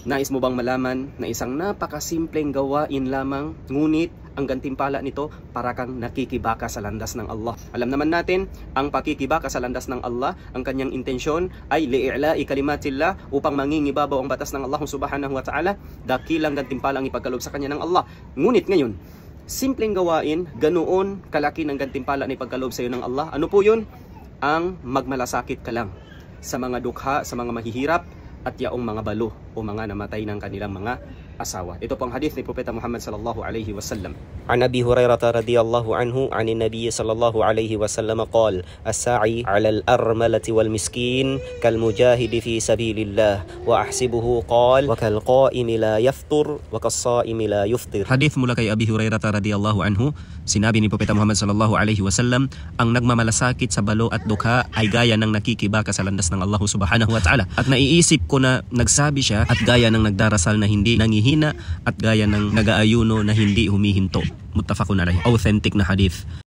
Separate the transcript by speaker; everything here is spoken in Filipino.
Speaker 1: Nais mo bang malaman na isang napakasimpleng gawain lamang, ngunit ang gantimpala nito para kang nakikibaka sa landas ng Allah? Alam naman natin, ang pakikibaka sa landas ng Allah, ang kanyang intensyon ay li'i'la'i kalimatillah, upang mangingibabaw ang batas ng Allah subhanahu wa ta'ala. Dakilang gantimpala ang ipagkaloob sa kanya ng Allah. Ngunit ngayon, simpleng gawain, ganoon kalaki ng gantimpala na ipagkaloob sa iyo ng Allah. Ano po yun? Ang magmalasakit ka lang sa mga dukha, sa mga mahihirap, at yaong mga balo o mga namatay ng kanilang mga asawa. Ito po ang hadith ni Propeta Muhammad sallallahu alaihi wasallam.
Speaker 2: An Abi Hurairah radhiyallahu anhu an Nabi sallallahu alaihi wasallam qala as-sa'i 'ala al-armalati wal miskin kal mujahidi fi sabilillah wa ahsibuhu qala wa kal qa'imi la yaftur wa kas sa'imi la yuftir. Hadith mula kay Abi Hurairah radhiyallahu anhu, sinabi ni Propeta Muhammad sallallahu alaihi wasallam, ang nagmamalasakit sa balo at dukha ay gaya ng nakikibaka sa landas ng Allah subhanahu wa ta'ala. At naiisip ko na nagsabi siya, at gaya ng nagdarasal na hindi nangihina, at gaya ng nag-aayuno na hindi humihinto. Muttafaqun alayh. Authentic na hadith.